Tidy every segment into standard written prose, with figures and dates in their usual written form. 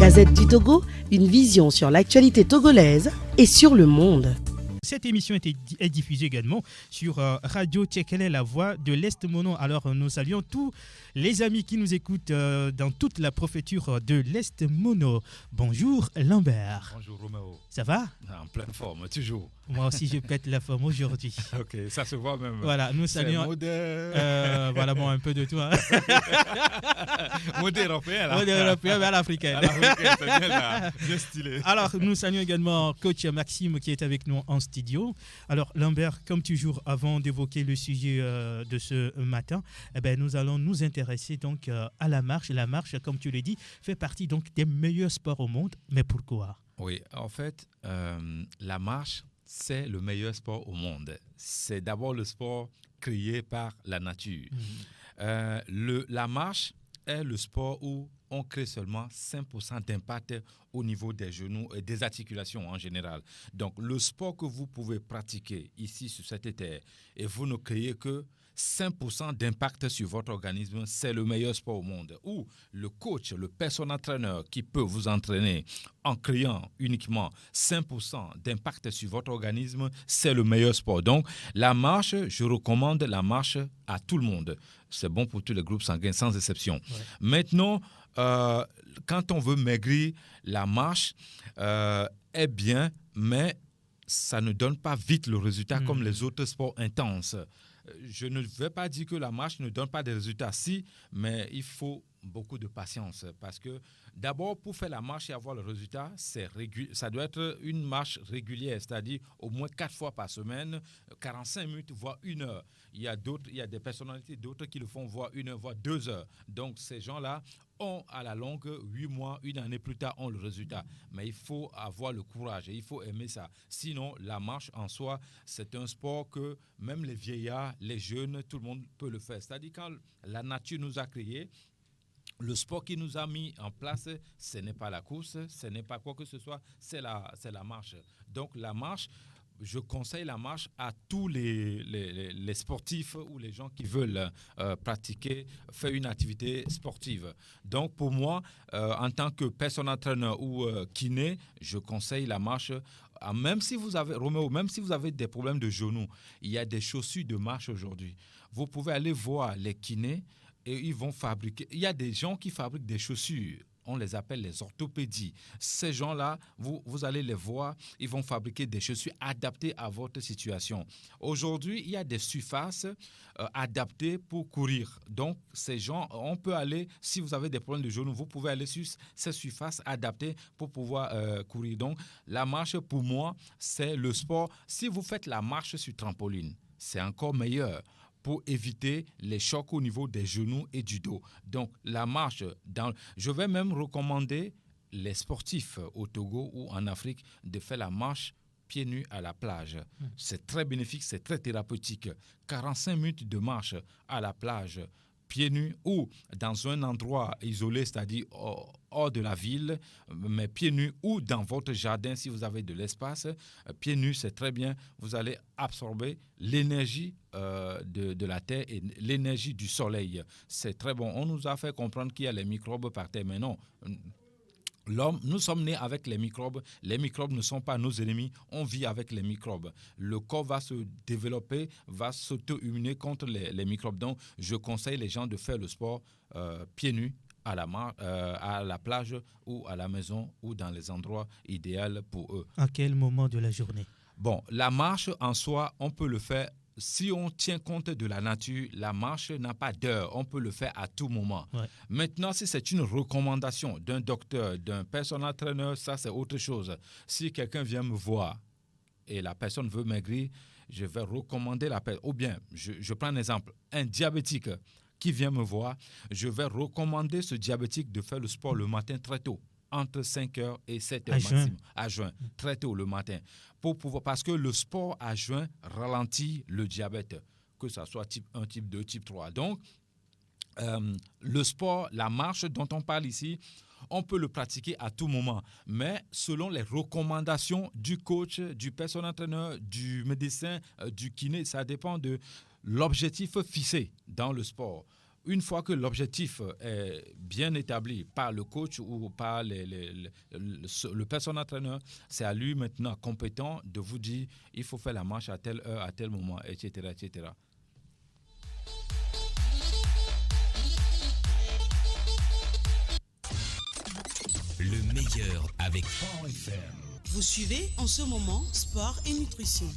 Gazette du Togo, une vision sur l'actualité togolaise et sur le monde. Cette émission est diffusée également sur Radio Tchekele, la voix de l'Est Mono. Alors nous saluons tous les amis qui nous écoutent dans toute la préfecture de l'Est Mono. Bonjour Lambert. Bonjour Roméo. Ça va? En pleine forme, toujours. Moi aussi je pète la forme aujourd'hui. Ok, ça se voit même. Voilà, nous saluons. Voilà, bon, un peu de tout. Hein. Mode européen là. Mode européen, mais à l'africaine. À l'africaine, c'est bien là, bien stylé. Alors nous saluons également coach Maxime qui est avec nous en studio. Alors Lambert, comme toujours, avant d'évoquer le sujet de ce matin, nous allons nous intéresser donc à la marche. La marche, comme tu l'as dit, fait partie donc des meilleurs sports au monde. Mais pourquoi? Oui, en fait, la marche, c'est le meilleur sport au monde. C'est d'abord le sport créé par la nature. La marche est le sport où on crée seulement 5% d'impact au niveau des genoux et des articulations en général. Donc, le sport que vous pouvez pratiquer ici sur cette terre et vous ne créez que 5% d'impact sur votre organisme, c'est le meilleur sport au monde. Ou le coach, le personal trainer qui peut vous entraîner en créant uniquement 5% d'impact sur votre organisme, c'est le meilleur sport. Donc, la marche, je recommande la marche à tout le monde. C'est bon pour tous les groupes sanguins, sans exception. Ouais. Maintenant, quand on veut maigrir, la marche est bien, mais ça ne donne pas vite le résultat comme les autres sports intenses. Je ne vais pas dire que la marche ne donne pas de résultats, si, mais il faut beaucoup de patience parce que d'abord, pour faire la marche et avoir le résultat, ça doit être une marche régulière, c'est-à-dire au moins 4 fois par semaine, 45 minutes, voire 1 heure. Il y a des personnalités, d'autres qui le font voire 1 heure, voire 2 heures. Donc, ces gens-là ont à la longue, 8 mois, 1 année plus tard, ont le résultat. Mais il faut avoir le courage et il faut aimer ça. Sinon, la marche en soi, c'est un sport que même les vieillards, les jeunes, tout le monde peut le faire. C'est-à-dire quand la nature nous a créés, le sport qui nous a mis en place, ce n'est pas la course, ce n'est pas quoi que ce soit, c'est la marche. Donc la marche, je conseille la marche à tous les sportifs ou les gens qui veulent pratiquer, faire une activité sportive. Donc pour moi, en tant que personal trainer ou kiné, je conseille la marche. Même si vous avez, Roméo, même si vous avez des problèmes de genoux, il y a des chaussures de marche aujourd'hui. Vous pouvez aller voir les kinés et ils vont fabriquer. Il y a des gens qui fabriquent des chaussures. On les appelle les orthopédies. Ces gens-là, vous allez les voir, ils vont fabriquer des chaussures adaptées à votre situation. Aujourd'hui, il y a des surfaces adaptées pour courir. Donc, ces gens, on peut aller, si vous avez des problèmes de genoux, vous pouvez aller sur ces surfaces adaptées pour pouvoir courir. Donc, la marche, pour moi, c'est le sport. Si vous faites la marche sur trampoline, c'est encore meilleur pour éviter les chocs au niveau des genoux et du dos. Donc, la marche, je vais même recommander les sportifs au Togo ou en Afrique de faire la marche pieds nus à la plage. C'est très bénéfique, c'est très thérapeutique. 45 minutes de marche à la plage, pieds nus ou dans un endroit isolé, c'est-à-dire hors de la ville, mais pieds nus ou dans votre jardin si vous avez de l'espace. Pieds nus, c'est très bien. Vous allez absorber l'énergie de la terre et l'énergie du soleil. C'est très bon. On nous a fait comprendre qu'il y a les microbes par terre, mais non. L'homme, nous sommes nés avec les microbes. Les microbes ne sont pas nos ennemis. On vit avec les microbes. Le corps va se développer, va s'auto-immuner contre les microbes. Donc, je conseille les gens de faire le sport pieds nus à la plage ou à la maison ou dans les endroits idéaux pour eux. À quel moment de la journée? Bon, la marche en soi, on peut le faire. Si on tient compte de la nature, la marche n'a pas d'heure. On peut le faire à tout moment. Ouais. Maintenant, si c'est une recommandation d'un docteur, d'un personal trainer, ça, c'est autre chose. Si quelqu'un vient me voir et la personne veut maigrir, je vais recommander la personne. Ou bien, je prends un exemple, un diabétique qui vient me voir, je vais recommander ce diabétique de faire le sport le matin très tôt. Entre 5h et 7h maximum, à jeun, très tôt le matin. Parce que le sport à jeun ralentit le diabète, que ce soit type 1, type 2, type 3. Donc, le sport, la marche dont on parle ici, on peut le pratiquer à tout moment, mais selon les recommandations du coach, du personal trainer, du médecin, du kiné, ça dépend de l'objectif fixé dans le sport. une fois que l'objectif est bien établi par le coach ou par le personnel entraîneur, c'est à lui maintenant compétent de vous dire il faut faire la marche à telle heure, à tel moment, etc., etc. Le meilleur avec Sport FM. Vous suivez en ce moment Sport et Nutrition.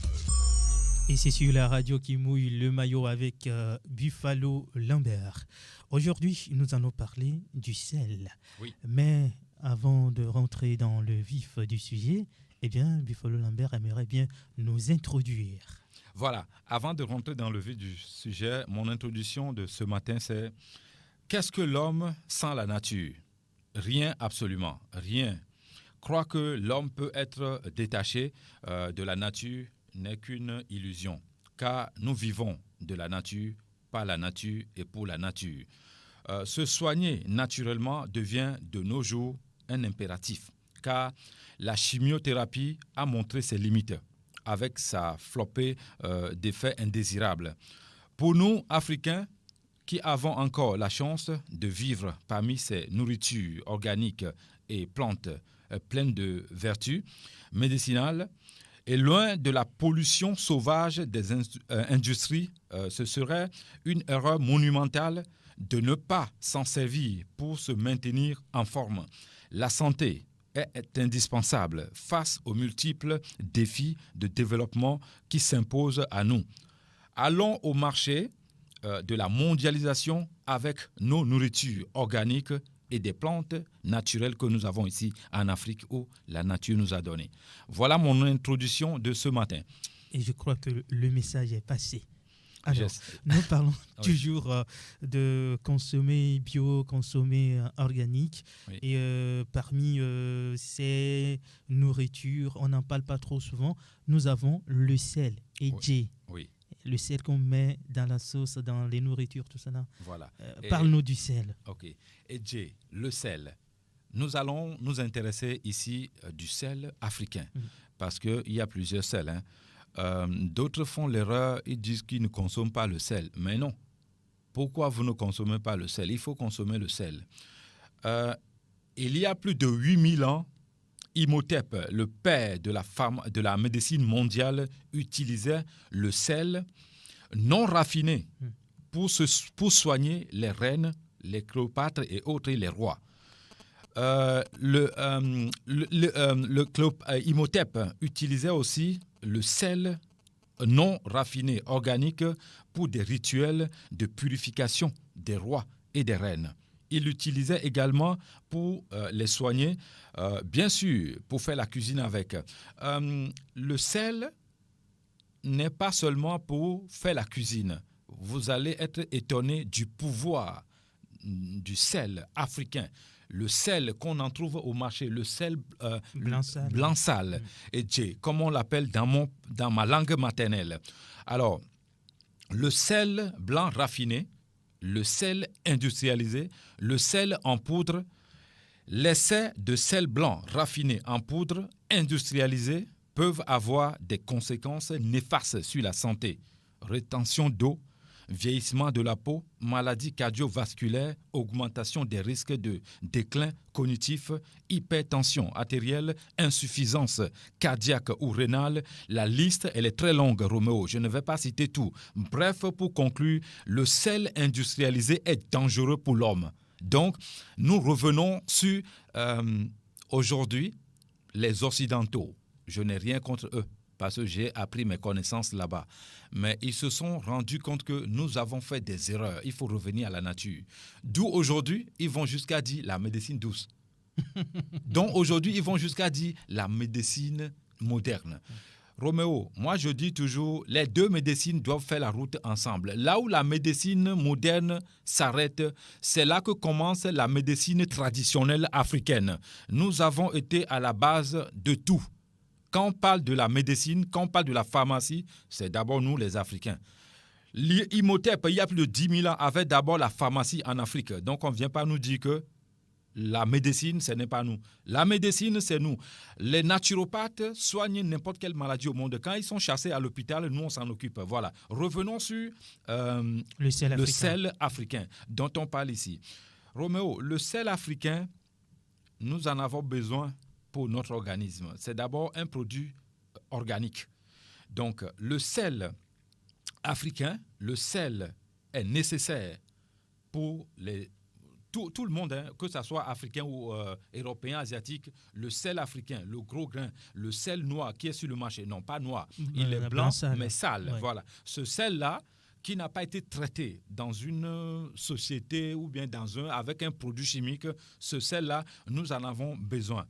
Et c'est sur la radio qui mouille le maillot avec Buffalo Lambert. Aujourd'hui, nous allons parler du sel. Oui. Mais avant de rentrer dans le vif du sujet, eh bien, Buffalo Lambert aimerait bien nous introduire. Voilà, avant de rentrer dans le vif du sujet, mon introduction de ce matin, c'est qu'est-ce que l'homme sans la nature? Rien, absolument, rien. Croire que l'homme peut être détaché de la nature n'est qu'une illusion, car nous vivons de la nature, par la nature et pour la nature. Se soigner naturellement devient de nos jours un impératif, car la chimiothérapie a montré ses limites, avec sa flopée d'effets indésirables. Pour nous, Africains, qui avons encore la chance de vivre parmi ces nourritures organiques et plantes pleines de vertus médicinales, et loin de la pollution sauvage des industries, ce serait une erreur monumentale de ne pas s'en servir pour se maintenir en forme. La santé est indispensable face aux multiples défis de développement qui s'imposent à nous. Allons au marché de la mondialisation avec nos nourritures organiques et des plantes naturelles que nous avons ici en Afrique où la nature nous a donné. Voilà mon introduction de ce matin. Et je crois que le message est passé. Alors, nous parlons toujours de consommer bio, consommer organique. Oui. Et parmi ces nourritures, on n'en parle pas trop souvent, nous avons le sel, EJ. Oui. Le sel qu'on met dans la sauce, dans les nourritures, tout ça là. Voilà. Parle-nous du sel. OK. EJ, le sel. Nous allons nous intéresser ici du sel africain, parce qu'il y a plusieurs sels, hein. D'autres font l'erreur, ils disent qu'ils ne consomment pas le sel. Mais non. Pourquoi vous ne consommez pas le sel? Il faut consommer le sel. Il y a plus de 8000 ans, Imhotep, le père de la médecine mondiale, utilisait le sel non raffiné pour soigner les reines, les Cléopâtres et autres, les rois. Imhotep utilisait aussi le sel non raffiné organique pour des rituels de purification des rois et des reines. Il l'utilisait également pour les soigner, bien sûr, pour faire la cuisine avec. Le sel n'est pas seulement pour faire la cuisine. Vous allez être étonné du pouvoir du sel africain. Le sel qu'on en trouve au marché, le sel blanc sale, EJ, comme on l'appelle dans ma langue maternelle. Alors, le sel blanc raffiné, le sel industrialisé, le sel en poudre, l'essai de sel blanc raffiné en poudre industrialisé peuvent avoir des conséquences néfastes sur la santé. Rétention d'eau, vieillissement de la peau, maladies cardiovasculaires, augmentation des risques de déclin cognitif, hypertension artérielle, insuffisance cardiaque ou rénale. La liste, elle est très longue, Roméo. Je ne vais pas citer tout. Bref, pour conclure, le sel industrialisé est dangereux pour l'homme. Donc, nous revenons sur, aujourd'hui, les Occidentaux. Je n'ai rien contre eux, parce que j'ai appris mes connaissances là-bas. Mais ils se sont rendus compte que nous avons fait des erreurs. Il faut revenir à la nature. D'où aujourd'hui, ils vont jusqu'à dire la médecine douce. Donc aujourd'hui, ils vont jusqu'à dire la médecine moderne. Roméo, moi je dis toujours, les deux médecines doivent faire la route ensemble. Là où la médecine moderne s'arrête, c'est là que commence la médecine traditionnelle africaine. Nous avons été à la base de tout. Quand on parle de la médecine, quand on parle de la pharmacie, c'est d'abord nous les Africains. Imhotep, il y a plus de 10 000 ans, avait d'abord la pharmacie en Afrique. Donc on ne vient pas nous dire que La médecine, ce n'est pas nous. La médecine, c'est nous. Les naturopathes soignent n'importe quelle maladie au monde. Quand ils sont chassés à l'hôpital, nous, on s'en occupe. Voilà. Revenons sur le sel africain dont on parle ici. Roméo, le sel africain, nous en avons besoin pour notre organisme. C'est d'abord un produit organique. Donc, le sel africain, le sel est nécessaire pour tout le monde, hein, que ce soit africain ou européen, asiatique. Le sel africain, le gros grain, le sel noir qui est sur le marché, non pas noir, il est blanc mais sale. Ouais. Voilà. Ce sel-là, qui n'a pas été traité dans une société ou bien avec un produit chimique, ce sel-là, nous en avons besoin.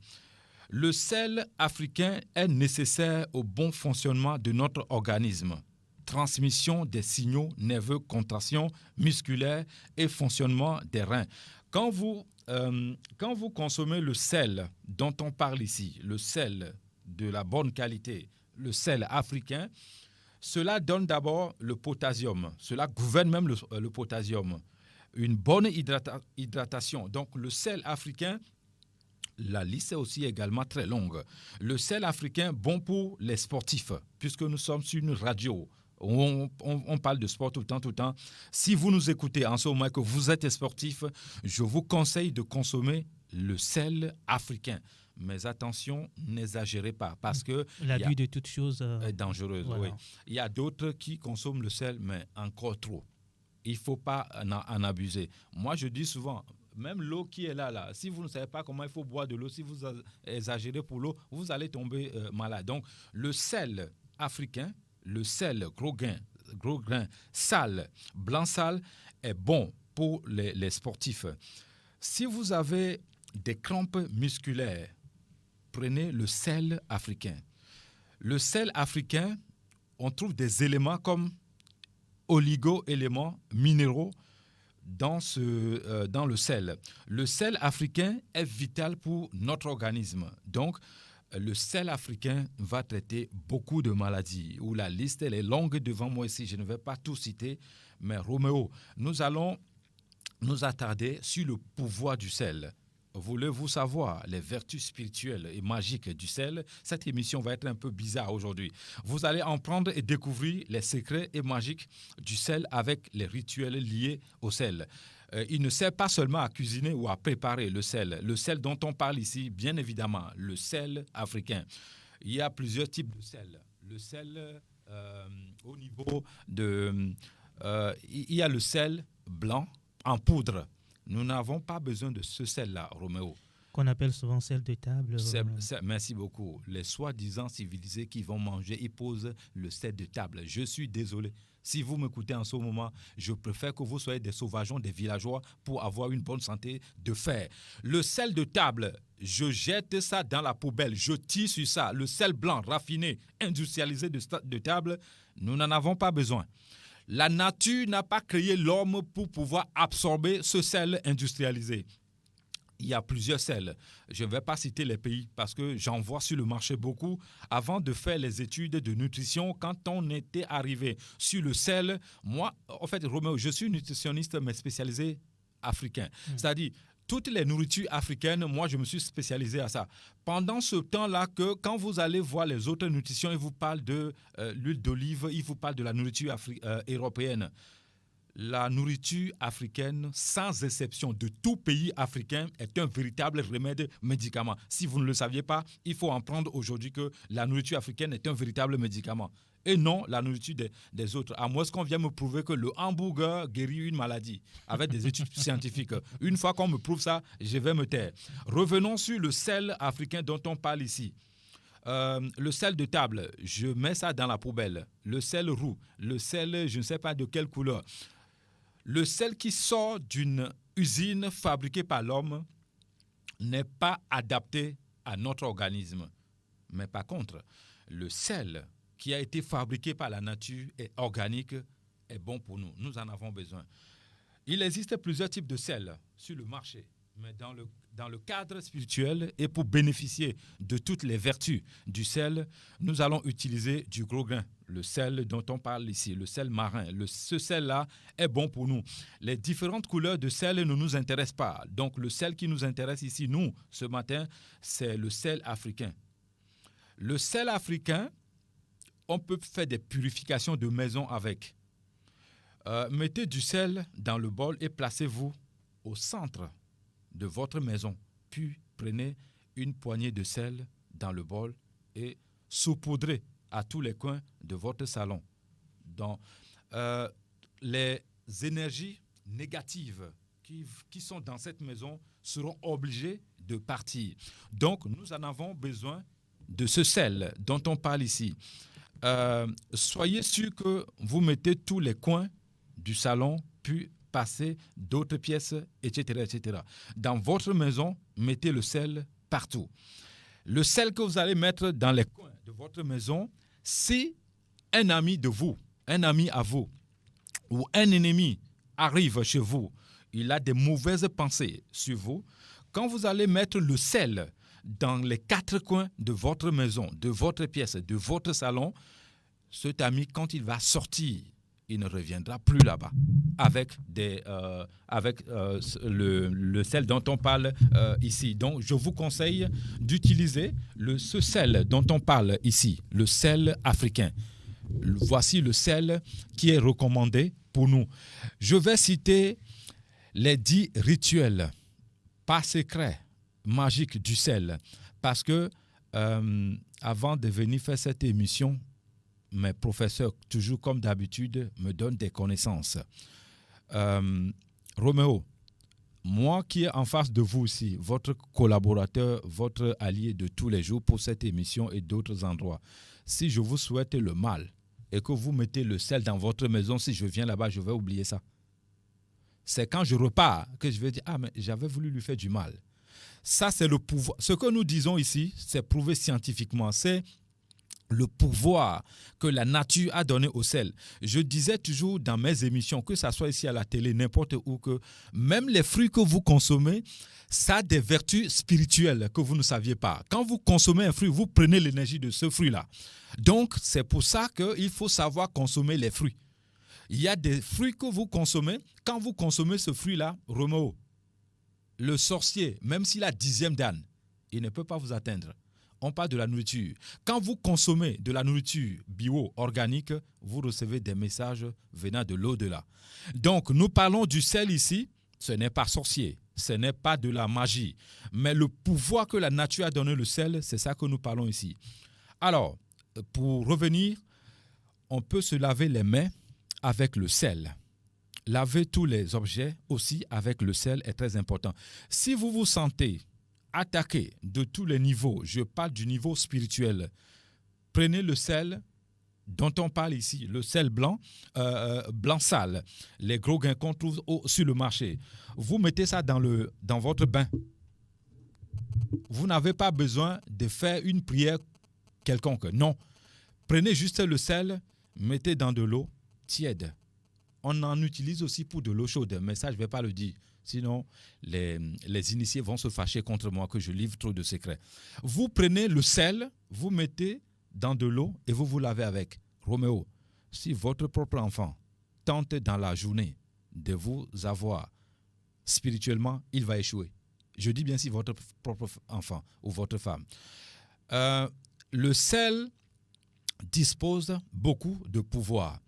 Le sel africain est nécessaire au bon fonctionnement de notre organisme. Transmission des signaux nerveux, contraction musculaire et fonctionnement des reins. Quand vous consommez le sel dont on parle ici, le sel de la bonne qualité, le sel africain, cela donne d'abord le potassium. Cela gouverne même le potassium. Une bonne hydratation. Donc le sel africain, la liste est aussi également très longue. Le sel africain, bon pour les sportifs, puisque nous sommes sur une radio. On parle de sport tout le temps. Si vous nous écoutez en ce moment et que vous êtes sportif, je vous conseille de consommer le sel africain. Mais attention, n'exagérez pas parce que l'abus de toute chose est dangereuse. Voilà. Oui. Il y a d'autres qui consomment le sel, mais encore trop. Il ne faut pas en abuser. Moi, je dis souvent, même l'eau qui est là, si vous ne savez pas comment il faut boire de l'eau, si vous exagérez pour l'eau, vous allez tomber malade. Donc, le sel africain, le sel gros grain, sale, blanc sale, est bon pour les sportifs. Si vous avez des crampes musculaires, prenez le sel africain. Le sel africain, on trouve des éléments comme oligo-éléments minéraux dans le sel. Le sel africain est vital pour notre organisme. Donc, le sel africain va traiter beaucoup de maladies. Où la liste elle est longue devant moi ici. Je ne vais pas tout citer. Mais Roméo, nous allons nous attarder sur le pouvoir du sel. Voulez-vous savoir les vertus spirituelles et magiques du sel? Cette émission va être un peu bizarre aujourd'hui. Vous allez en prendre et découvrir les secrets et magiques du sel avec les rituels liés au sel. Il ne sert pas seulement à cuisiner ou à préparer le sel. Le sel dont on parle ici, bien évidemment, le sel africain. Il y a plusieurs types de sel. Le sel au niveau de... il y a le sel blanc en poudre. Nous n'avons pas besoin de ce sel-là, Roméo. Qu'on appelle souvent sel de table. Merci beaucoup. Les soi-disant civilisés qui vont manger, ils posent le sel de table. Je suis désolé. Si vous m'écoutez en ce moment, je préfère que vous soyez des sauvageons, des villageois pour avoir une bonne santé de fer. Le sel de table, je jette ça dans la poubelle. Je tire sur ça. Le sel blanc, raffiné, industrialisé de table, nous n'en avons pas besoin. La nature n'a pas créé l'homme pour pouvoir absorber ce sel industrialisé. Il y a plusieurs sels. Je ne vais pas citer les pays parce que j'en vois sur le marché beaucoup. Avant de faire les études de nutrition, quand on était arrivé sur le sel, moi, en fait, Roméo, je suis nutritionniste mais spécialisé africain. C'est-à-dire, toutes les nourritures africaines, moi, je me suis spécialisé à ça. Pendant ce temps-là, quand vous allez voir les autres nutritions, ils vous parlent de l'huile d'olive, ils vous parlent de la nourriture européenne. La nourriture africaine, sans exception de tout pays africain, est un véritable remède médicament. Si vous ne le saviez pas, il faut en prendre aujourd'hui que la nourriture africaine est un véritable médicament. Et non la nourriture des autres. À moins qu'on vienne me prouver que le hamburger guérit une maladie avec des études scientifiques. Une fois qu'on me prouve ça, je vais me taire. Revenons sur le sel africain dont on parle ici. Le sel de table, je mets ça dans la poubelle. Le sel roux, le sel, je ne sais pas de quelle couleur. Le sel qui sort d'une usine fabriquée par l'homme n'est pas adapté à notre organisme. Mais par contre, le sel qui a été fabriqué par la nature et organique est bon pour nous. Nous en avons besoin. Il existe plusieurs types de sel sur le marché. Mais dans le cadre spirituel et pour bénéficier de toutes les vertus du sel, nous allons utiliser du gros grain, le sel dont on parle ici, le sel marin. Ce sel-là est bon pour nous. Les différentes couleurs de sel ne nous intéressent pas. Donc le sel qui nous intéresse ici, nous, ce matin, c'est le sel africain. Le sel africain, on peut faire des purifications de maison avec. Mettez du sel dans le bol et placez-vous au centre de votre maison. Puis prenez une poignée de sel dans le bol et saupoudrez à tous les coins de votre salon. Donc, les énergies négatives qui sont dans cette maison seront obligées de partir. Donc, nous en avons besoin de ce sel dont on parle ici. Soyez sûr que vous mettez tous les coins du salon, puis passer d'autres pièces, etc., etc. Dans votre maison, mettez le sel partout. Le sel que vous allez mettre dans les coins de votre maison, si un ami de vous, un ami à vous, ou un ennemi arrive chez vous, il a des mauvaises pensées sur vous, quand vous allez mettre le sel dans les 4 coins de votre maison, de votre pièce, de votre salon, cet ami, quand il va sortir, il ne reviendra plus là-bas avec le sel dont on parle ici. Donc, je vous conseille d'utiliser ce sel dont on parle ici, le sel africain. Voici le sel qui est recommandé pour nous. Je vais citer les 10 rituels, pas secrets, magiques du sel, parce que avant de venir faire cette émission, mes professeurs, toujours comme d'habitude, me donnent des connaissances. Roméo, moi qui est en face de vous aussi, votre collaborateur, votre allié de tous les jours pour cette émission et d'autres endroits, si je vous souhaite le mal et que vous mettez le sel dans votre maison, si je viens là-bas, je vais oublier ça. C'est quand je repars que je vais dire « Ah, mais j'avais voulu lui faire du mal ». Ça, c'est le pouvoir. Ce que nous disons ici, c'est prouvé scientifiquement, c'est le pouvoir que la nature a donné au sel. Je disais toujours dans mes émissions, que ce soit ici à la télé, n'importe où, que même les fruits que vous consommez, ça a des vertus spirituelles que vous ne saviez pas. Quand vous consommez un fruit, vous prenez l'énergie de ce fruit-là. Donc, c'est pour ça qu'il faut savoir consommer les fruits. Il y a des fruits que vous consommez. Quand vous consommez ce fruit-là, Roméo, le sorcier, même s'il a 10e d'âne, il ne peut pas vous atteindre. On parle de la nourriture. Quand vous consommez de la nourriture bio, organique, vous recevez des messages venant de l'au-delà. Donc, nous parlons du sel ici. Ce n'est pas sorcier, ce n'est pas de la magie. Mais le pouvoir que la nature a donné le sel, c'est ça que nous parlons ici. Alors, pour revenir, on peut se laver les mains avec le sel. Laver tous les objets aussi avec le sel est très important. Si vous vous sentez attaqué de tous les niveaux, je parle du niveau spirituel, prenez le sel dont on parle ici, le sel blanc, blanc sale, les gros grains qu'on trouve sur le marché. Vous mettez ça dans votre bain. Vous n'avez pas besoin de faire une prière quelconque. Non. Prenez juste le sel, mettez dans de l'eau tiède. On en utilise aussi pour de l'eau chaude, mais ça, je ne vais pas le dire. Sinon, les initiés vont se fâcher contre moi que je livre trop de secrets. Vous prenez le sel, vous mettez dans de l'eau et vous vous lavez avec. Roméo, si votre propre enfant tente dans la journée de vous avoir spirituellement, il va échouer. Je dis bien si votre propre enfant ou votre femme. Le sel dispose beaucoup de pouvoir.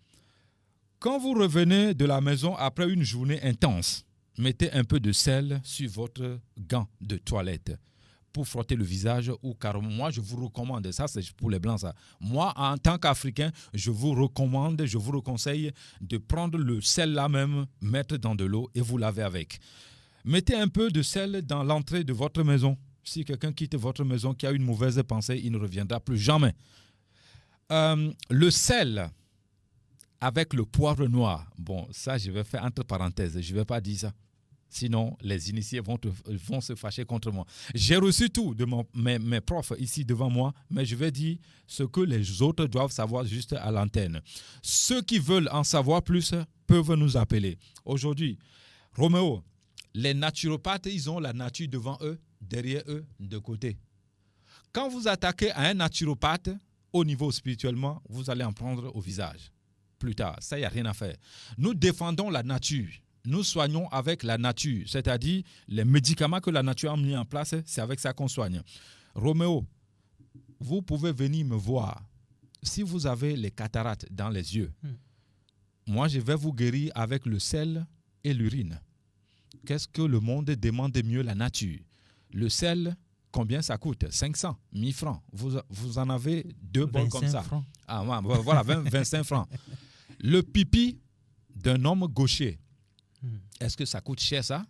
Quand vous revenez de la maison après une journée intense, mettez un peu de sel sur votre gant de toilette pour frotter le visage ou carrément. Moi, je vous recommande, ça c'est pour les blancs ça. Moi, en tant qu'Africain, je vous recommande, je vous conseille de prendre le sel là même, mettre dans de l'eau et vous laver avec. Mettez un peu de sel dans l'entrée de votre maison. Si quelqu'un quitte votre maison qui a une mauvaise pensée, il ne reviendra plus jamais. Le sel avec le poivre noir, bon, ça je vais faire entre parenthèses, je ne vais pas dire ça. Sinon, les initiés vont se fâcher contre moi. J'ai reçu tout de mes profs ici devant moi, mais je vais dire ce que les autres doivent savoir juste à l'antenne. Ceux qui veulent en savoir plus peuvent nous appeler. Aujourd'hui, Roméo, Les naturopathes, ils ont la nature devant eux, derrière eux, de côté. Quand vous attaquez à un naturopathe, au niveau spirituellement, vous allez en prendre au visage. Plus tard, ça, il n'y a rien à faire. Nous défendons la nature. Nous soignons avec la nature. C'est-à-dire, les médicaments que la nature a mis en place, c'est avec ça qu'on soigne. Roméo, vous pouvez venir me voir. Si vous avez les cataractes dans les yeux, moi, je vais vous guérir avec le sel et l'urine. Qu'est-ce que le monde demande de mieux? La nature. Le sel, combien ça coûte? 500, 1000 francs. Vous en avez 2 bols comme ça. Francs. Ah, voilà, 25 francs. Le pipi d'un homme gaucher, est-ce que ça coûte cher, ça?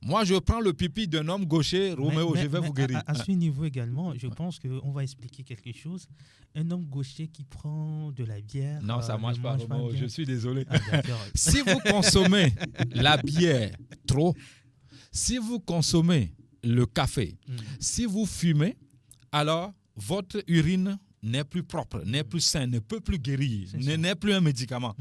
Moi, je prends le pipi d'un homme gaucher, Roméo, je vais vous guérir. À ce niveau également, je pense qu'on va expliquer quelque chose. Un homme gaucher qui prend de la bière... Non, ça ne marche pas, Roméo, je suis désolé. Ah, Si vous consommez la bière trop, si vous consommez le café, si vous fumez, alors votre urine n'est plus propre, n'est plus saine, ne peut plus guérir, n'est plus un médicament.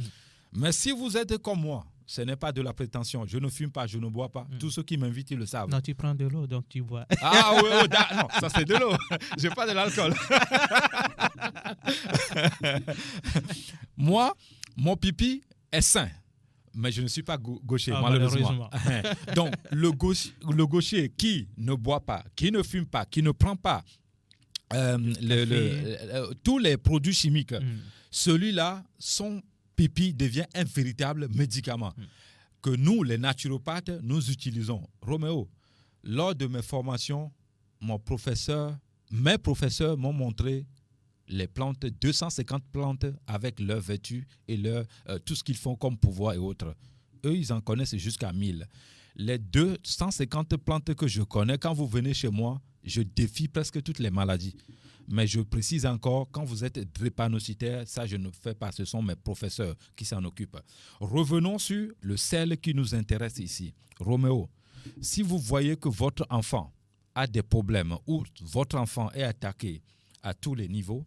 Mais si vous êtes comme moi, ce n'est pas de la prétention. Je ne fume pas, je ne bois pas. Tous ceux qui m'invitent, ils le savent. Non, tu prends de l'eau, donc tu bois. Ah oui, non, ça c'est de l'eau. Je n'ai pas de l'alcool. Moi, mon pipi est sain. Mais je ne suis pas gaucher, malheureusement. Donc, le gaucher qui ne boit pas, qui ne fume pas, qui ne prend pas tous les produits chimiques, celui-là, son pipi devient un véritable médicament que nous, les naturopathes, nous utilisons. Roméo, lors de mes formations, mes professeurs m'ont montré les plantes, 250 plantes avec leurs vertus et tout ce qu'ils font comme pouvoir et autres. Eux, ils en connaissent jusqu'à 1000. Les 250 plantes que je connais, quand vous venez chez moi, je défie presque toutes les maladies. Mais je précise encore, quand vous êtes drépanocytaire, ça je ne fais pas, ce sont mes professeurs qui s'en occupent. Revenons sur le sel qui nous intéresse ici. Roméo, si vous voyez que votre enfant a des problèmes ou votre enfant est attaqué à tous les niveaux,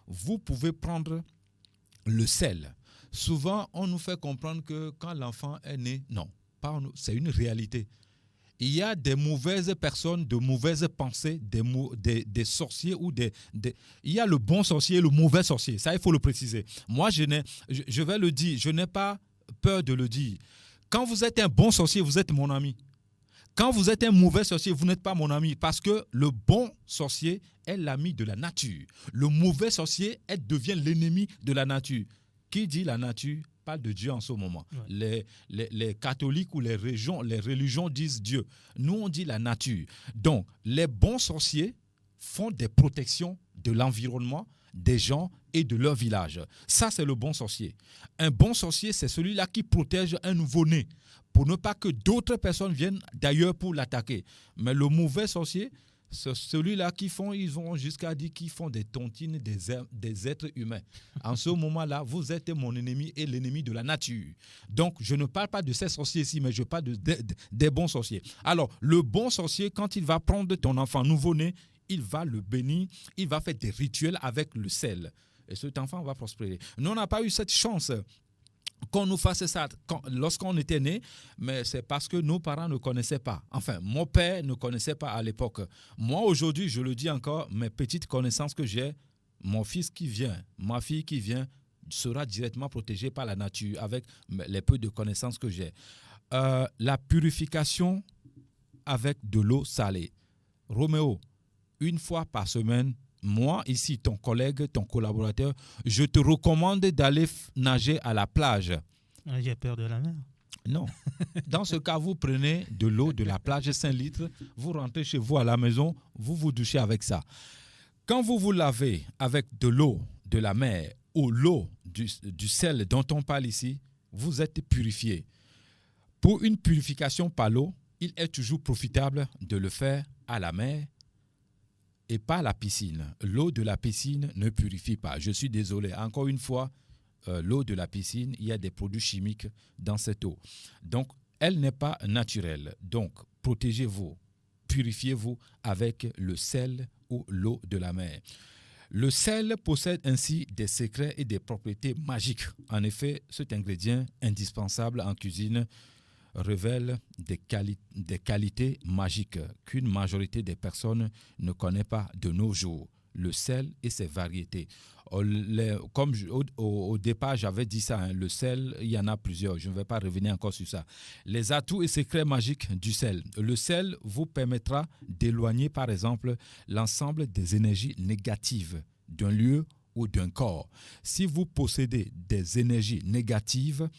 vous pouvez prendre le sel. Souvent, on nous fait comprendre que quand l'enfant est né, non, c'est une réalité. Il y a des mauvaises personnes, de mauvaises pensées, des sorciers ou il y a le bon sorcier et le mauvais sorcier. Ça, il faut le préciser. Moi, je vais le dire, je n'ai pas peur de le dire. Quand vous êtes un bon sorcier, vous êtes mon ami. Quand vous êtes un mauvais sorcier, vous n'êtes pas mon ami parce que le bon sorcier est l'ami de la nature. Le mauvais sorcier devient l'ennemi de la nature. Qui dit la nature parle de Dieu en ce moment. Ouais. Les catholiques ou les religions disent Dieu. Nous, on dit la nature. Donc, les bons sorciers font des protections de l'environnement, des gens et de leur village. Ça, c'est le bon sorcier. Un bon sorcier, c'est celui-là qui protège un nouveau-né pour ne pas que d'autres personnes viennent d'ailleurs pour l'attaquer. Mais le mauvais sorcier, c'est celui-là ils vont jusqu'à dire qu'ils font des tontines des êtres humains. En ce moment-là, vous êtes mon ennemi et l'ennemi de la nature. Donc, je ne parle pas de ces sorciers ici, mais je parle des bons sorciers. Alors, le bon sorcier, quand il va prendre ton enfant nouveau-né, il va le bénir, il va faire des rituels avec le sel. Et cet enfant va prospérer. Nous, on n'a pas eu cette chance qu'on nous fasse ça lorsqu'on était né, mais c'est parce que nos parents ne connaissaient pas. Enfin, mon père ne connaissait pas à l'époque. Moi, aujourd'hui, je le dis encore, mes petites connaissances que j'ai, mon fils qui vient, ma fille qui vient, sera directement protégé par la nature avec les peu de connaissances que j'ai. La purification avec de l'eau salée. Roméo, 1 fois par semaine, moi, ici, ton collègue, ton collaborateur, je te recommande d'aller nager à la plage. J'ai peur de la mer. Non. Dans ce cas, vous prenez de l'eau de la plage, 5 litres, vous rentrez chez vous à la maison, vous vous douchez avec ça. Quand vous vous lavez avec de l'eau de la mer ou l'eau du sel dont on parle ici, vous êtes purifié. Pour une purification par l'eau, il est toujours profitable de le faire à la mer et pas la piscine. L'eau de la piscine ne purifie pas. Je suis désolé. Encore une fois, l'eau de la piscine, il y a des produits chimiques dans cette eau. Donc, elle n'est pas naturelle. Donc, protégez-vous, purifiez-vous avec le sel ou l'eau de la mer. Le sel possède ainsi des secrets et des propriétés magiques. En effet, cet ingrédient indispensable en cuisine révèle des qualités magiques qu'une majorité des personnes ne connaît pas de nos jours. Le sel et ses variétés. Comme au départ, j'avais dit ça, hein, le sel, il y en a plusieurs. Je ne vais pas revenir encore sur ça. Les atouts et secrets magiques du sel. Le sel vous permettra d'éloigner, par exemple, l'ensemble des énergies négatives d'un lieu ou d'un corps. Si vous possédez des énergies négatives,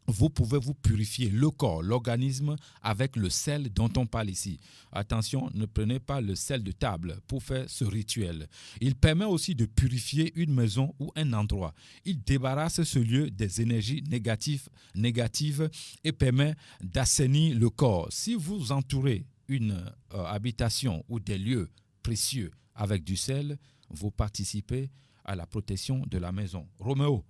vous pouvez vous purifier le corps, l'organisme avec le sel dont on parle ici. Attention, ne prenez pas le sel de table pour faire ce rituel. Il permet aussi de purifier une maison ou un endroit. Il débarrasse ce lieu des énergies négatives et permet d'assainir le corps. Si vous entourez une habitation ou des lieux précieux avec du sel, vous participez à la protection de la maison. Roméo,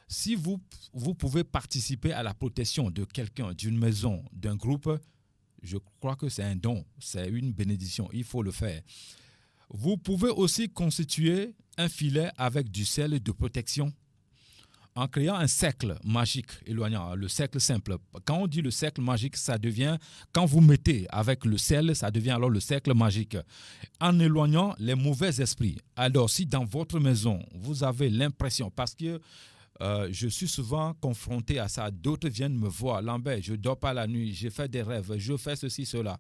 si vous pouvez participer à la protection de quelqu'un, d'une maison, d'un groupe, je crois que c'est un don, c'est une bénédiction, il faut le faire. Vous pouvez aussi constituer un filet avec du sel de protection en créant un cercle magique éloignant, le cercle simple. Quand on dit le cercle magique, ça devient, quand vous mettez avec le sel, ça devient alors le cercle magique. En éloignant les mauvais esprits. Alors, si dans votre maison, vous avez l'impression, parce que je suis souvent confronté à ça. D'autres viennent me voir. Lambert, je ne dors pas la nuit, je fais des rêves, je fais ceci, cela.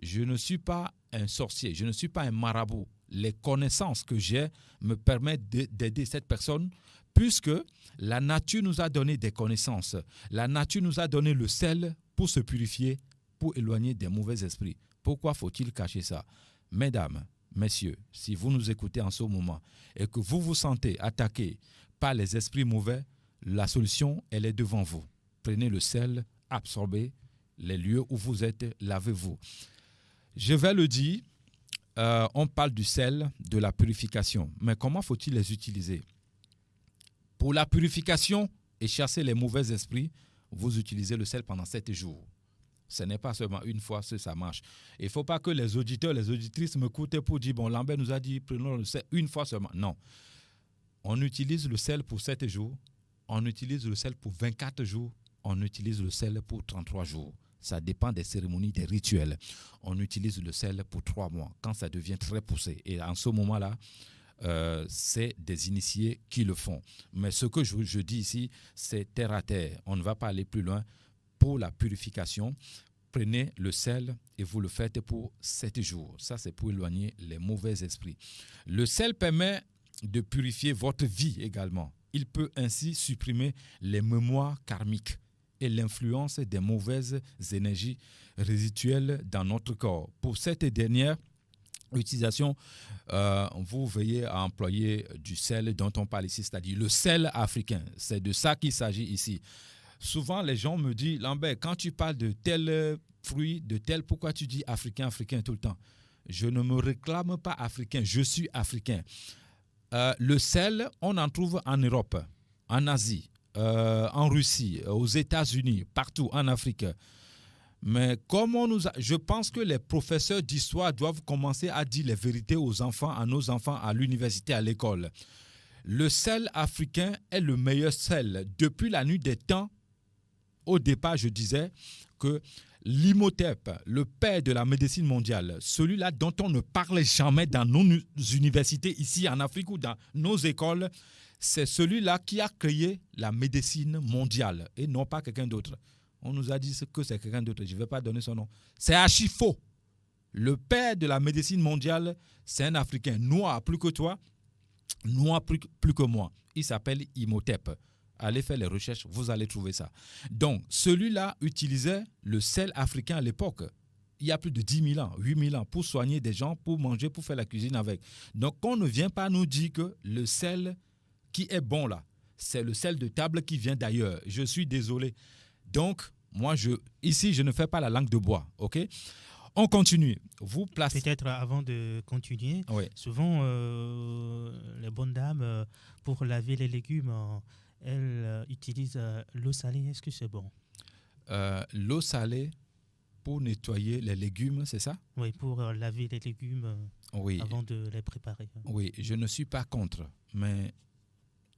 Je ne suis pas un sorcier, je ne suis pas un marabout. Les connaissances que j'ai me permettent d'aider cette personne puisque la nature nous a donné des connaissances. La nature nous a donné le sel pour se purifier, pour éloigner des mauvais esprits. Pourquoi faut-il cacher ça? Mesdames, messieurs, si vous nous écoutez en ce moment et que vous vous sentez attaqué par les esprits mauvais, la solution, elle est devant vous. Prenez le sel, absorbez les lieux où vous êtes, lavez-vous. Je vais le dire, on parle du sel, de la purification. Mais comment faut-il les utiliser? Pour la purification et chasser les mauvais esprits, vous utilisez le sel pendant 7 jours. Ce n'est pas seulement une fois que ça marche. Il ne faut pas que les auditeurs, les auditrices m'écoutent pour dire, bon, Lambert nous a dit, prenons le sel une fois seulement. Non. On utilise le sel pour 7 jours, on utilise le sel pour 24 jours, on utilise le sel pour 33 jours. Ça dépend des cérémonies, des rituels. On utilise le sel pour 3 mois, quand ça devient très poussé. Et en ce moment-là, c'est des initiés qui le font. Mais ce que je dis ici, c'est terre à terre. On ne va pas aller plus loin. Pour la purification, prenez le sel et vous le faites pour 7 jours. Ça, c'est pour éloigner les mauvais esprits. Le sel permet de purifier votre vie également. Il peut ainsi supprimer les mémoires karmiques et l'influence des mauvaises énergies résiduelles dans notre corps. Pour cette dernière utilisation, vous veillez à employer du sel dont on parle ici, c'est-à-dire le sel africain. C'est de ça qu'il s'agit ici. Souvent, les gens me disent, Lambert, quand tu parles de tel fruit, de tel, pourquoi tu dis africain, africain tout le temps? Je ne me réclame pas africain, je suis africain. Le sel, on en trouve en Europe, en Asie, en Russie, aux États-Unis, partout en Afrique. Mais je pense que les professeurs d'histoire doivent commencer à dire les vérités aux enfants, à nos enfants, à l'université, à l'école. Le sel africain est le meilleur sel. Depuis la nuit des temps, au départ, je disais que l'Imhotep, le père de la médecine mondiale, celui-là dont on ne parle jamais dans nos universités ici en Afrique ou dans nos écoles, c'est celui-là qui a créé la médecine mondiale et non pas quelqu'un d'autre. On nous a dit que c'est quelqu'un d'autre, je ne vais pas donner son nom. C'est archi faux. Le père de la médecine mondiale, c'est un Africain noir plus que toi, noir plus que moi. Il s'appelle Imhotep. Allez faire les recherches, vous allez trouver ça. Donc, celui-là utilisait le sel africain à l'époque. Il y a plus de 10 000 ans, 8 000 ans, pour soigner des gens, pour manger, pour faire la cuisine avec. Donc, on ne vient pas nous dire que le sel qui est bon là, c'est le sel de table qui vient d'ailleurs. Je suis désolé. Donc, moi, ici, je ne fais pas la langue de bois, ok? On continue. Vous placez... Peut-être avant de continuer, oui. Souvent, les bonnes dames, pour laver les légumes, elles utilisent l'eau salée. Est-ce que c'est bon? L'eau salée pour nettoyer les légumes, c'est ça? Oui, pour laver les légumes avant de les préparer. Oui, je ne suis pas contre, mais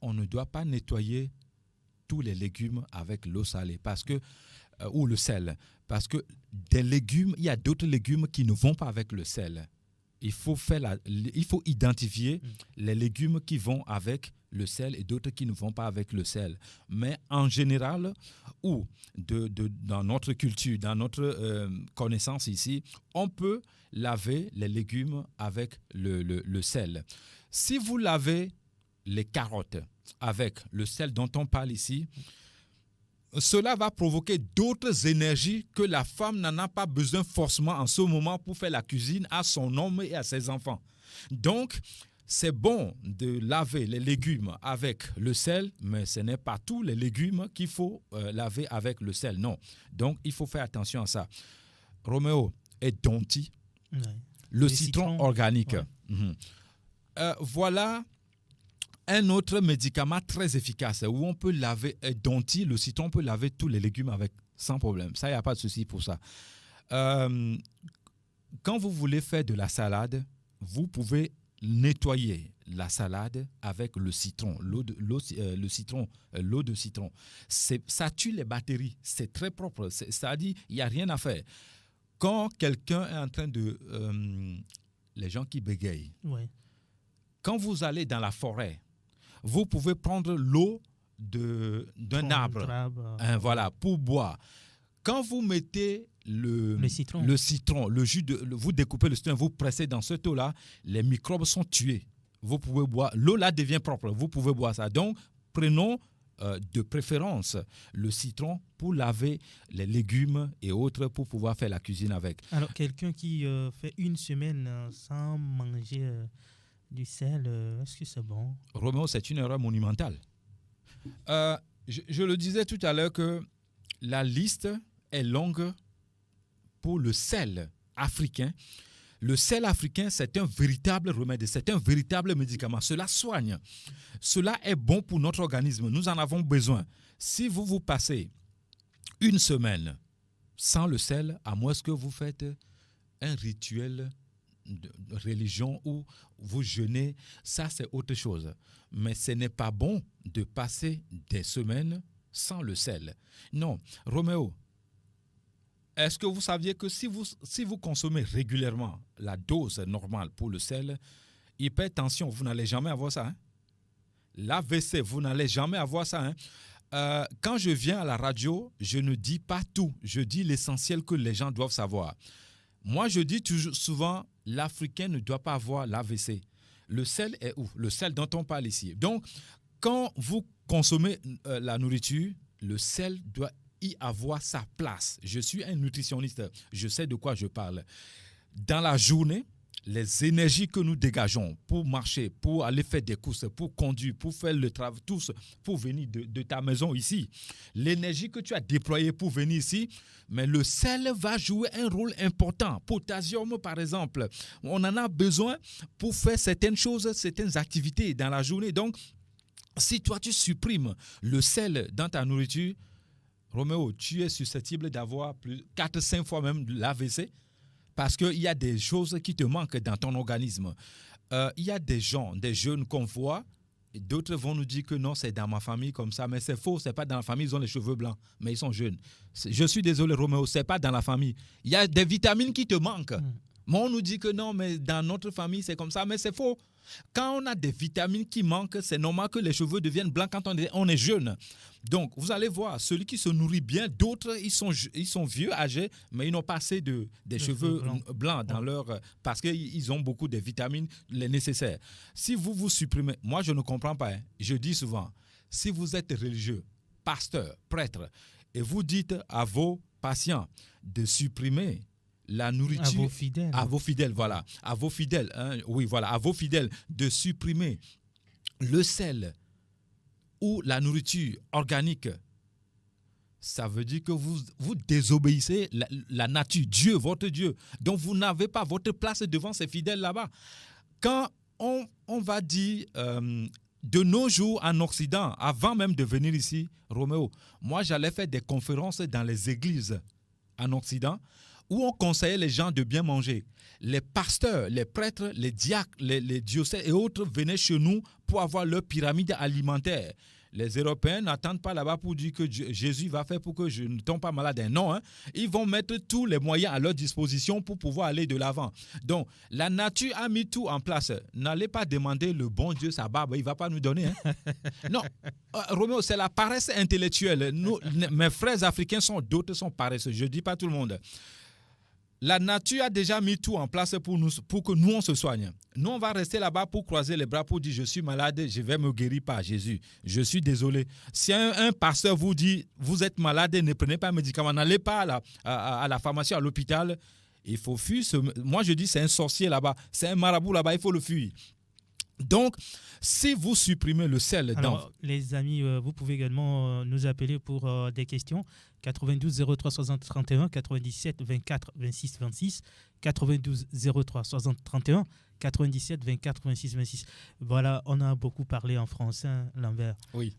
on ne doit pas nettoyer tous les légumes avec l'eau salée parce que ou le sel. Parce que des légumes, il y a d'autres légumes qui ne vont pas avec le sel. Il faut identifier les légumes qui vont avec le sel et d'autres qui ne vont pas avec le sel. Mais en général, ou dans notre culture, dans notre connaissance ici, on peut laver les légumes avec le sel. Si vous lavez les carottes avec le sel dont on parle ici, cela va provoquer d'autres énergies que la femme n'en a pas besoin forcément en ce moment pour faire la cuisine à son homme et à ses enfants. Donc, c'est bon de laver les légumes avec le sel, mais ce n'est pas tous les légumes qu'il faut laver avec le sel, non. Donc, il faut faire attention à ça. Roméo, édonti, le citron organique. Ouais. Voilà un autre médicament très efficace où on peut laver édonti, le citron, on peut laver tous les légumes avec sans problème. Ça, il n'y a pas de souci pour ça. Quand vous voulez faire de la salade, vous pouvez nettoyer la salade avec le citron, l'eau de citron. Ça tue les bactéries, c'est très propre. Ça dit, il n'y a rien à faire. Quand quelqu'un est en train de... les gens qui bégayent, quand vous allez dans la forêt, vous pouvez prendre l'eau d'un arbre, voilà, pour boire. Quand vous mettez le citron, le jus vous découpez le citron, vous pressez dans cette eau-là, les microbes sont tués. Vous pouvez boire. L'eau là devient propre. Vous pouvez boire ça. Donc, prenons de préférence le citron pour laver les légumes et autres pour pouvoir faire la cuisine avec. Alors, quelqu'un qui fait une semaine sans manger du sel, est-ce que c'est bon? Roméo, c'est une erreur monumentale. Je le disais tout à l'heure que la liste est longue pour le sel africain. Le sel africain, c'est un véritable remède, c'est un véritable médicament. Cela soigne. Cela est bon pour notre organisme. Nous en avons besoin. Si vous passez une semaine sans le sel, à moins que vous faites un rituel de religion où vous jeûnez, ça c'est autre chose. Mais ce n'est pas bon de passer des semaines sans le sel. Non, Roméo, est-ce que vous saviez que si vous consommez régulièrement la dose normale pour le sel, hypertension, vous n'allez jamais avoir ça. L'AVC, vous n'allez jamais avoir ça. Quand je viens à la radio, je ne dis pas tout. Je dis l'essentiel que les gens doivent savoir. Moi, je dis souvent, l'Africain ne doit pas avoir l'AVC. Le sel est où? Le sel dont on parle ici. Donc, quand vous consommez la nourriture, le sel doit y avoir sa place. Je suis un nutritionniste, je sais de quoi je parle. Dans la journée, les énergies que nous dégageons pour marcher, pour aller faire des courses, pour conduire, pour faire le travail, tous, pour venir de ta maison ici, l'énergie que tu as déployée pour venir ici, mais le sel va jouer un rôle important. Potassium, par exemple, on en a besoin pour faire certaines choses, certaines activités dans la journée. Donc, si toi, tu supprimes le sel dans ta nourriture, Roméo, tu es susceptible d'avoir 4-5 fois même l'AVC parce qu'il y a des choses qui te manquent dans ton organisme. Il y a des gens, des jeunes qu'on voit, et d'autres vont nous dire que non, c'est dans ma famille comme ça, mais c'est faux, c'est pas dans la famille, ils ont les cheveux blancs, mais ils sont jeunes. Je suis désolé, Roméo, c'est pas dans la famille. Il y a des vitamines qui te manquent. Mais on nous dit que non, mais dans notre famille, c'est comme ça, mais c'est faux. Quand on a des vitamines qui manquent, c'est normal que les cheveux deviennent blancs quand on est jeune. Donc, vous allez voir, celui qui se nourrit bien, d'autres, ils sont vieux, âgés, mais ils n'ont pas assez des cheveux blancs dans leur... Parce qu'ils ont beaucoup de vitamines, les nécessaires. Si vous supprimez... Moi, je ne comprends pas. Je dis souvent, si vous êtes religieux, pasteur, prêtre, et vous dites à vos patients de supprimer la nourriture à vos fidèles, voilà, à vos fidèles, hein, oui, voilà, à vos fidèles de supprimer le sel ou la nourriture organique, ça veut dire que vous désobéissez la nature, Dieu, votre Dieu. Donc vous n'avez pas votre place devant ces fidèles là-bas. Quand on va dire de nos jours en Occident, avant même de venir ici, Roméo, moi j'allais faire des conférences dans les églises en Occident, où on conseillait les gens de bien manger. Les pasteurs, les prêtres, les diacres, les diocèses et autres venaient chez nous pour avoir leur pyramide alimentaire. Les Européens n'attendent pas là-bas pour dire que Jésus va faire pour que je ne tombe pas malade. Non, hein. Ils vont mettre tous les moyens à leur disposition pour pouvoir aller de l'avant. Donc, la nature a mis tout en place. N'allez pas demander le bon Dieu sa barbe, il ne va pas nous donner. Hein. Non, Roméo, c'est la paresse intellectuelle. Nous, mes frères africains d'autres sont paresseux. Je ne dis pas tout le monde. La nature a déjà mis tout en place pour que nous, on se soigne. Nous, on va rester là-bas pour croiser les bras, pour dire « Je suis malade, je vais me guérir par Jésus. Je suis désolé. » Si un pasteur vous dit « Vous êtes malade, ne prenez pas de médicaments, n'allez pas à la pharmacie, à l'hôpital. » Il faut fuir. Moi, je dis c'est un sorcier là-bas. C'est un marabout là-bas, il faut le fuir. Donc, si vous supprimez le sel... Alors, les amis, vous pouvez également nous appeler pour des questions. 92 03 60 31, 97 24 26 26, 92 03 60 31, 97 24 26 26. Voilà, on a beaucoup parlé en français, hein, Lambert. Oui.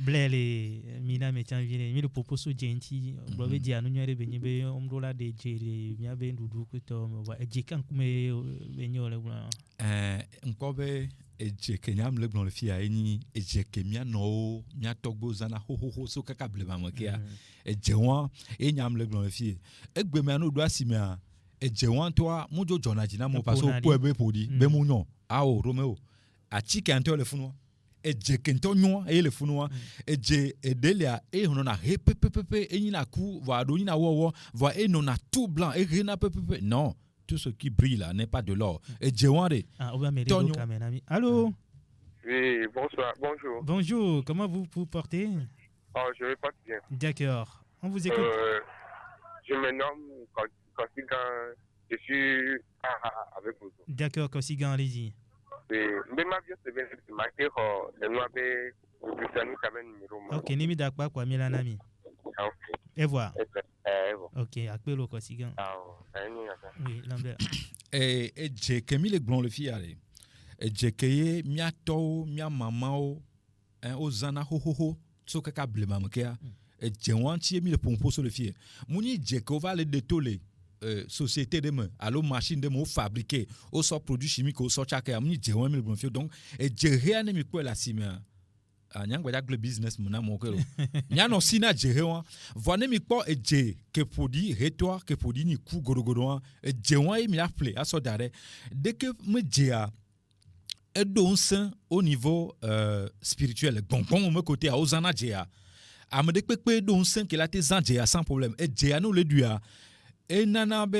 Blele mina metanvile mi le proposo genti blobe di anu nyare benye omdola de jere mi abe ndudu kuto wa ejekan kume benyole bla nkobe ejeke nyam le blon le fia eni ejeke mia no mia togbo zana ho so kaka blema mokia ejewan enyam le blon le fia egbe me anu do asimia ejewan toa mujo jona jina mo paso ko ebe podi be munyo ao Romeo achike anto le funu eje kentonyo e le funua eje edelia e hono na pepepepe e na ku va do na wo va e no na tout blanc e rena pepepe non, tout ce qui brille là n'est pas de l'or. Eje wande allô. Oui, bonsoir, bonjour. Bonjour, comment vous portez? Oh, je vais pas bien. D'accord, on vous écoute. Je me nomme Kosigan, je suis avec vous. D'accord, Kosigan, allez-y. Mais ma vie c'est bien de marquer le noir de Christianou quand même numéro. OK, nimi dakwa kwa milanami. OK. Et voilà. OK, akpelo Kosigan. Oui, Lambert. Et j'ai kemi le blond le fiare. Et j'ai keye mia to mia mamao un ozana ho so kaka blema mkia. Et j'ai wanti mi le pompo sur le fier. Muni j'ai ko va le détoler. Société de main, alors machine de main fabriquée, au sort produits chimiques, au sort chaque année, j'ai un mille bonfieux donc et j'ai rien aimé quoi la cime. Nyang va le business mon amour que nyang aussi na j'ai rien. Voilà mi quoi et j'ai que produit rétoire que produit ni coup gorogoro et j'ai un aimé la plaie à sort d'arrêt dès que me j'ai et donc au niveau spirituel bon me côté à osana j'ai à me dès que donc que la tes j'ai sans problème et j'ai à nous le dua et nanabe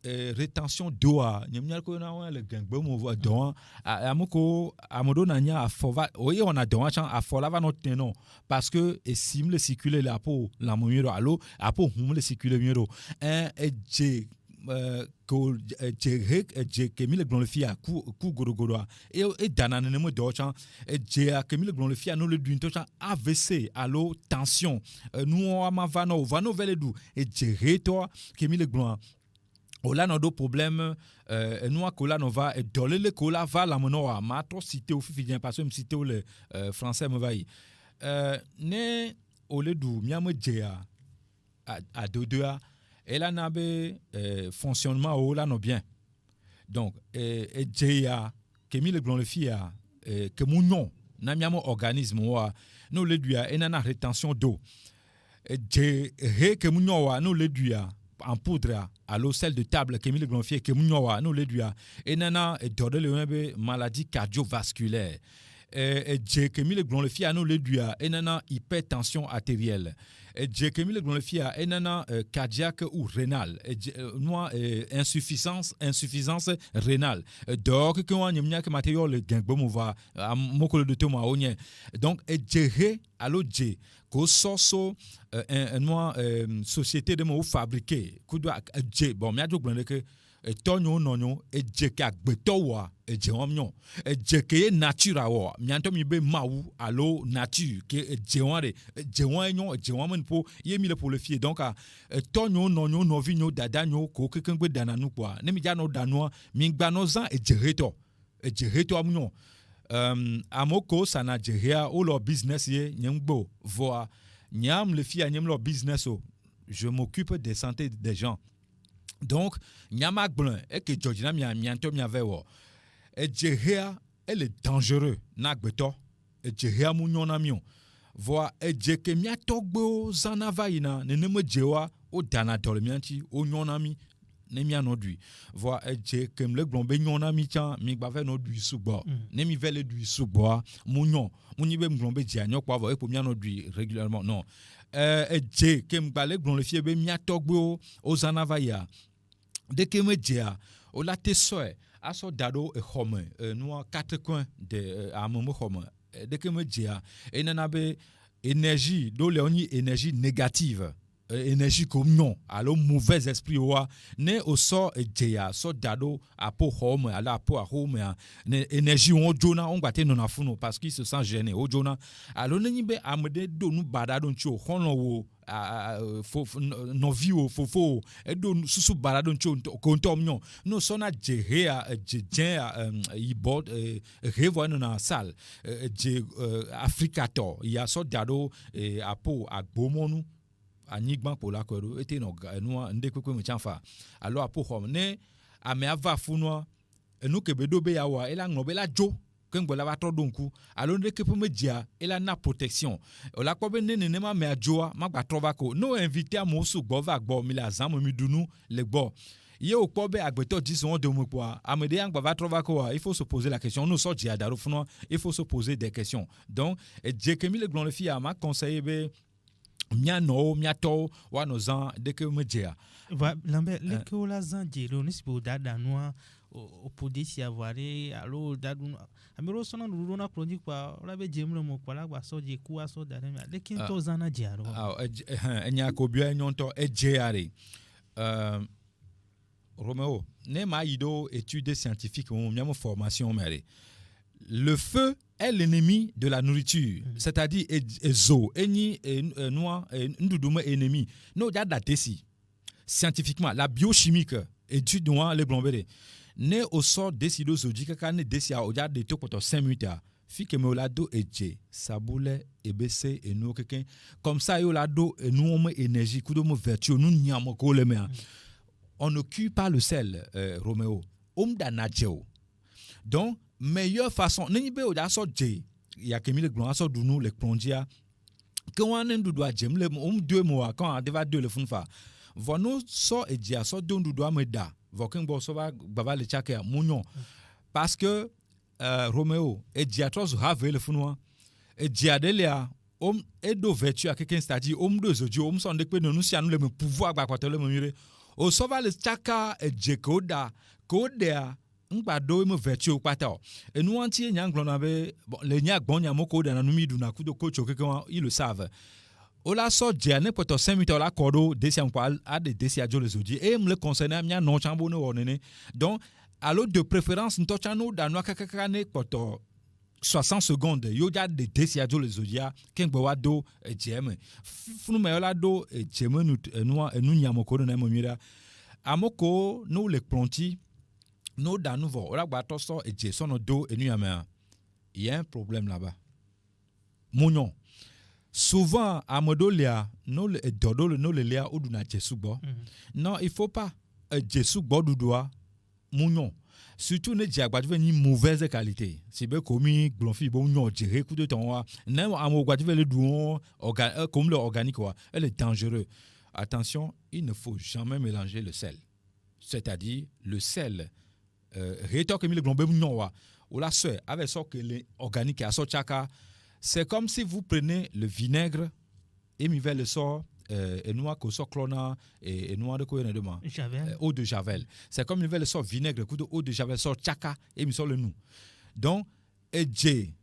rétention d'eau nyamnyal ko na le gangbe mo vo don amoko amodo nanya afova oui on a don chan afola va not non parce que et sim le circuler la peau la momiro allo apo hum le circuler miro et j'ai ko j'ai kemi le le fia ku gorogoro et danane mo do chan et j'ai kemi le le fia no le duin to chan AVC allo tension nous ma vano vele du et j'ai toi kemi le on a nos problèmes nous akola no va et doler le cola va la mono a matro cité au fifidien parce que me cité le français me va ne ole du miam djea à dodoa et là nabe fonctionnement au là no bien donc et djea kemi le le fia que mon nom na miam organisme wa no le duya et na rétention d'eau et dje que mon nom wa no le duya en poudre à l'eau sel de table que le glanfier que munyowa no le duya et nana et dorde le maladie cardiovasculaire et j'ai que le glanfier no le duya et nana hypertension artérielle et j'ai que le glanfier et nana cardiaque ou rénale et moi insuffisance rénale donc que on nyamnya que matériel le gangbo mova mokolo de toma onye donc et j'ai allo j'ai ko soso moi société de mo fabriquer ko do j'ai bon mia do gbon que tonyo nonyo e je ka gbeto wa e je omnyo e je ke nature wa mianto mi be mawu allo nature ke je wanre je wanyo je wamen po yemi le pour le fier donc tonyo nonyo novinyo dadanyo ko keken gbe dananu kwa ne mi ja no danu mi gba no zan e je reto amnyo amoko sana jeria ou leur business ye nyembo voa nyam le fier nyem leur business je m'occupe de santé des gens. Donc, nyama gblon et que Georgina mianto miavewo. Et jeria elle est dangereuse n'agbeto et jehia munyonamion voa et jeke mia togbo zanavaina ne me jewa o dana dolmianti o nyonami ne mia nodui voa et jeke mle glombe nyonami chan mi gbave nodui subo ne mi vele dui subo munyon munyibe mglombe jianyo kwa voa e po mia nodui régulièrement non et jeke mgbale glombe fiebe mia togbo o zanavaya de que me dia o la te soe aso dado e home no quatre coins de amomo home de que me dia e nana be énergie do le oni énergie négative énergie comme non alors mauvais esprit wa ne o so e dia so dado apo home ala apo a home ne énergie on jona on gbate no na funo parce qu'il se sent gêné o jona alors ne be amede do nu bada don cho hono wo no viu fofo e do susu baradon cho kontom nyon no sona jehea jejen ibod revo na salle je africator ya so dado apo agbomonu anigban pola ko ete no ndekwe me chanfa alors apo hom ne ame ava funo enu kebedo be yawa ela ngnobe la jo kengbola va trodonku alors ne ke me dia ela na protection ola ko be ne ma me ajoa ma gba trova ko no invité a mo su gbo va gbo mi la zan mo mi dunu le gbo ye o ko be agbeto 10 on de mo poa amede yang va trova ko il faut se poser la question no so dia daro funo il faut se poser des questions donc je que mi le glorifie a ma conseiller be miano miato wa no zan de que me dia va lambe le ko la zan di lo ni sibo dada noa o podisi avare alo dadu amiro sona runa produit kwa la be jemle mo kwa la gba so je ku aso dada mi lekin to zana diaro enya ko bia nyonto ejeare Roméo ne ma ido études scientifiques ou même formation mere le feu est l'ennemi de la nourriture c'est-à-dire ezo eni noa ndudume ennemi no da datesi scientifiquement la biochimique étude noa le glombere ne au sort décido zodi kaka ne desia oja de to poto 5 minutes fi ke me olado eje sabule ebese enu keken comme ça yo lado enu mo énergie kudo mo vertu nu nyamo ko le me on ne cuit pas le sel Roméo da nadjeo donc meilleure façon ne be oja so je ya kemi le glon so dunu le plongia que on ndudu ajem le 2 mois quand on deva 2 le funfa vono so eje so dondudu ameda vokin bo so ba le chake munyon parce que Roméo et diatros have le funwa et diadelia edo vertu à quelqu'un c'est-à-dire de zodio son de pe no nous sianu le pouvoir gba kwatele mo mire o so va le chaka e jekoda kodea ngbado mo vertu kwata et nous anti nyanglon ave le nyagbon nyamoko da na numidu na kudo coach quelqu'un ils le savent o la so dia ne poto 5 minutes la kodo desiam kwa a de desia jo les odi e me le concerner mia non chambo no onene donc alors de préférence nto chano da no kakaka ne poto 60 secondes yo ja de desia jo les odia kengbo wa do jem funu me la do jem nu nyamoko no na momira amoko no le plonti no da nouveau o la gba to so eje so no do enu yama il y a un problème là-bas monyon souvent à modolia no le dodo no le lia oduna jesugbo non il faut pas jesugbo dudoa munyon surtout ne diagbadve ni mauvaise qualité c'est be komi glonfi bo nyon jere ku de ton wa na amo gbadve le duon comme le organique wa elle est dangereux attention il ne faut jamais mélanger le sel c'est-à-dire le sel reto comme le glombe nyon wa ou la soeur avec ça que les organiques à so chaka. C'est comme si vous prenez le vinaigre et mi le sort et noix que so clona et noix de quoi demain eau de javel. C'est comme mi le sort vinaigre coup de eau de javel sort chaka et mi sort le nous. Donc edje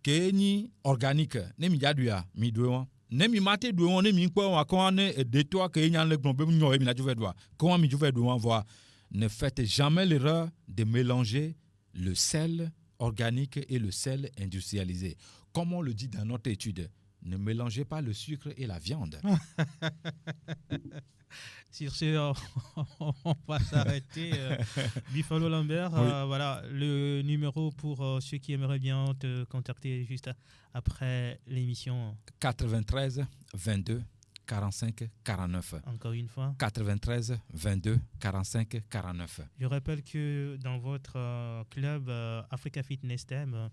que ni organique ne mi jadua mi doa ne mi mate doa ne mi quoi on ne de toi que y a le glombe nyo et mi la juve doa. Comment mi juve doa voir ne faites jamais l'erreur de mélanger le sel organique et le sel industrialisé. Comme on le dit dans notre étude, ne mélangez pas le sucre et la viande. Sur ce, on va s'arrêter. Buffalo Lambert, oui. Voilà le numéro pour ceux qui aimeraient bien te contacter juste après l'émission. 93 22 45 49. Encore une fois. 93 22 45 49. Je rappelle que dans votre club Africa Fitness Team,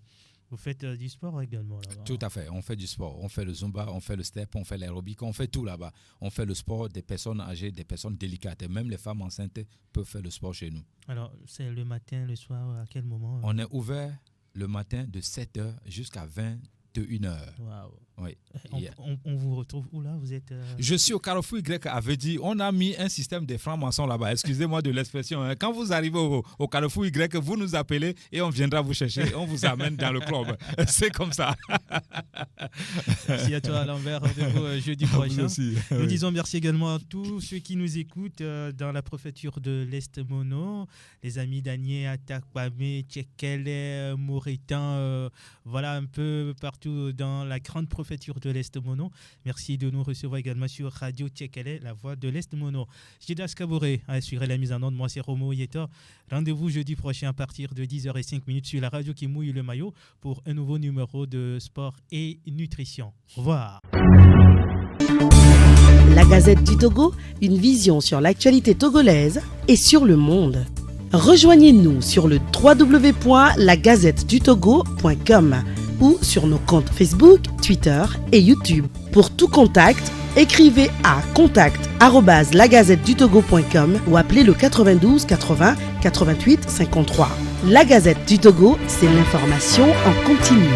vous faites du sport également là-bas. Tout à fait, on fait du sport. On fait le Zumba, on fait le step, on fait l'aérobic, on fait tout là-bas. On fait le sport des personnes âgées, des personnes délicates. Et même les femmes enceintes peuvent faire le sport chez nous. Alors, c'est le matin, le soir, à quel moment On est ouvert le matin de 7h jusqu'à 21h. Waouh. Oui. On vous retrouve où là? Vous êtes Je suis au Carrefour Y avait dit, on a mis un système de francs-maçons là-bas. Excusez-moi de l'expression. Hein. Quand vous arrivez au Carrefour Y, vous nous appelez et on viendra vous chercher. On vous amène dans le club. C'est comme ça. Merci à toi, Lambert. Rendez-vous jeudi prochain. Aussi, nous oui. disons merci également à tous ceux qui nous écoutent dans la préfecture de l'Est Mono, les amis d'Anié, Atakwame, Tchekele, Mouritan, voilà un peu partout dans la grande préfecture de l'Est Mono. Merci de nous recevoir également sur Radio Tchekele, la voix de l'Est Mono. Jidas Kabouré a assuré la mise en onde. Moi, c'est Romo Yeta. Rendez-vous jeudi prochain à partir de 10h05 sur la radio qui mouille le maillot pour un nouveau numéro de sport et nutrition. Au revoir. La Gazette du Togo, une vision sur l'actualité togolaise et sur le monde. Rejoignez-nous sur le www.lagazettedutogo.com ou sur nos comptes Facebook, Twitter et YouTube. Pour tout contact, écrivez à contact@lagazettedutogo.com ou appelez le 92 80 88 53. La Gazette du Togo, c'est l'information en continu.